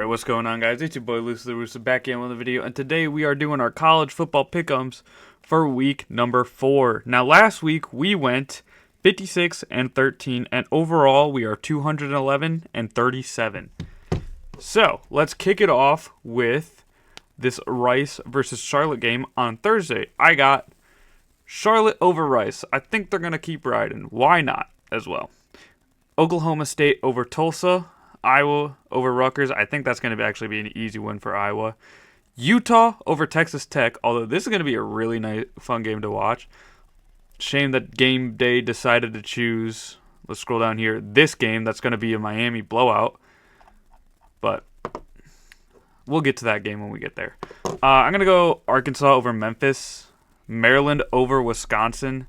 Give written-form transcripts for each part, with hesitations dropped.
Alright, what's going on, guys? It's your boy Lucy the Rooster back in with a video, and today we are doing our college football pick'ems for week number 4. Now, last week we went 56-13, and overall we are 211-37. So, let's kick it off with this Rice versus Charlotte game on Thursday. I got Charlotte over Rice. I think they're going to keep riding. Why not as well? Oklahoma State over Tulsa. Iowa over Rutgers. I think that's going to actually be an easy win for Iowa. Utah over Texas Tech, although this is going to be a really nice, fun game to watch. Shame that Game Day decided to choose, let's scroll down here, this game that's going to be a Miami blowout. But we'll get to that game when we get there. I'm going to go Arkansas over Memphis. Maryland over Wisconsin.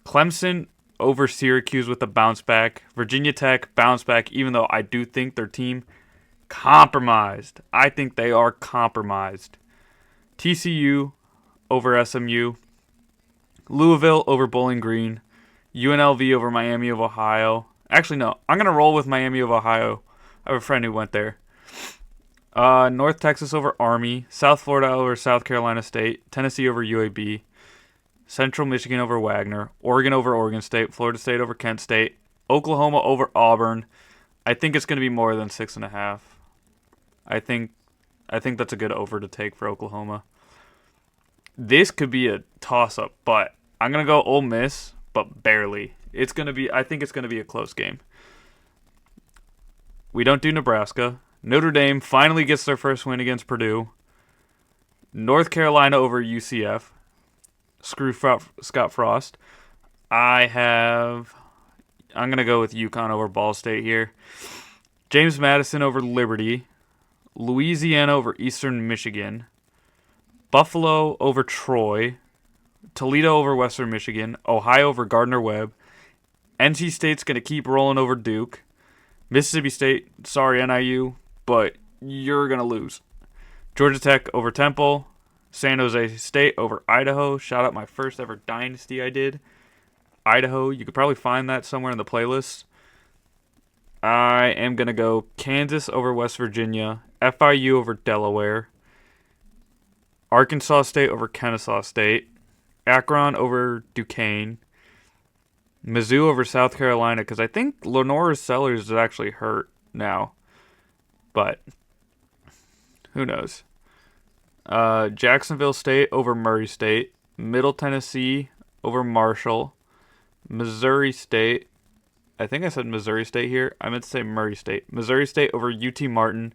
Clemson over Syracuse with a bounce back. Virginia Tech bounce back, even though I do think their team compromised. I think they are compromised. TCU over SMU. Louisville over Bowling Green. UNLV over Miami of Ohio. Actually, no. I'm going to roll with Miami of Ohio. I have a friend who went there. North Texas over Army. South Florida over South Carolina State. Tennessee over UAB. Central Michigan over Wagner, Oregon over Oregon State, Florida State over Kent State, Oklahoma over Auburn. I think it's going to be more than 6.5. I think that's a good over to take for Oklahoma. This could be a toss-up, but I'm going to go Ole Miss, but barely. I think it's going to be a close game. We don't do Nebraska. Notre Dame finally gets their first win against Purdue. North Carolina over UCF. Screw Scott Frost. I'm going to go with UConn over Ball State here. James Madison over Liberty. Louisiana over Eastern Michigan. Buffalo over Troy. Toledo over Western Michigan. Ohio over Gardner-Webb. NC State's going to keep rolling over Duke. Mississippi State, sorry NIU, but you're going to lose. Georgia Tech over Temple. San Jose State over Idaho. Shout out my first ever dynasty I did. Idaho. You could probably find that somewhere in the playlist. I am going to go Kansas over West Virginia. FIU over Delaware. Arkansas State over Kennesaw State. Akron over Duquesne. Mizzou over South Carolina, because I think Lenora Sellers is actually hurt now. But who knows? Jacksonville State over Murray State. Middle Tennessee over Marshall. Missouri State. I think I said Missouri State here. I meant to say Murray State. Missouri State over UT Martin.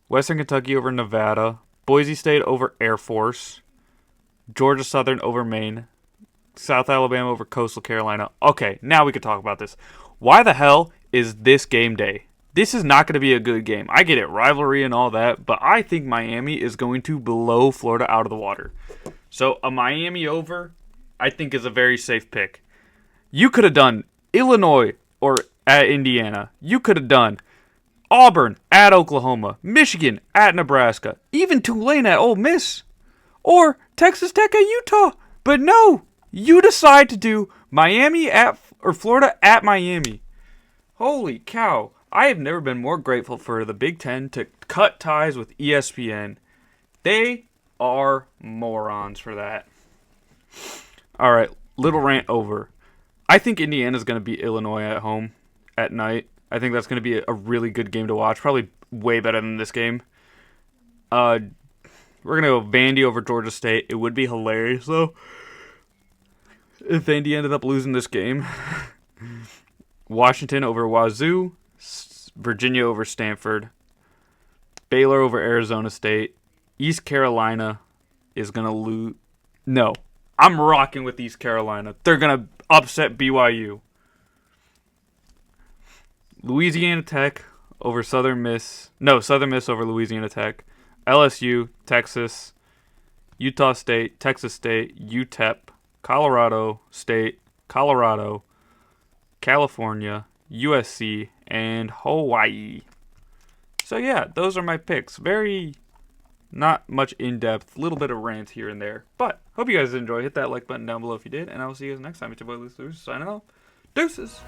Western Kentucky over Nevada. Boise State over Air Force. Georgia Southern over Maine. South Alabama over Coastal Carolina. Okay, now we can talk about this. Why the hell is this game day? This is not going to be a good game. I get it, rivalry and all that, but I think Miami is going to blow Florida out of the water. So a Miami over, I think, is a very safe pick. You could have done Illinois or at Indiana. You could have done Auburn at Oklahoma, Michigan at Nebraska, even Tulane at Ole Miss, or Texas Tech at Utah. But no, you decide to do Miami at or Florida at Miami. Holy cow. I have never been more grateful for the Big Ten to cut ties with ESPN. They are morons for that. All right, little rant over. I think Indiana's going to beat Illinois at home at night. I think that's going to be a really good game to watch. Probably way better than this game. We're going to go Vandy over Georgia State. It would be hilarious, though, if Vandy ended up losing this game. Washington over Wazoo. Virginia over Stanford. Baylor over Arizona State. East Carolina is going to lose. No, I'm rocking with East Carolina. They're going to upset BYU. Louisiana Tech over Southern Miss. No, Southern Miss over Louisiana Tech. LSU, Texas. Utah State, Texas State, UTEP, Colorado State, Colorado, California, USC, and Hawaii. So yeah, those are my picks. Very not much in-depth, little bit of rant here and there. But hope you guys enjoy. Hit that like button down below if you did, and I will see you guys next time. It's your boy Lucy signing off. Deuces.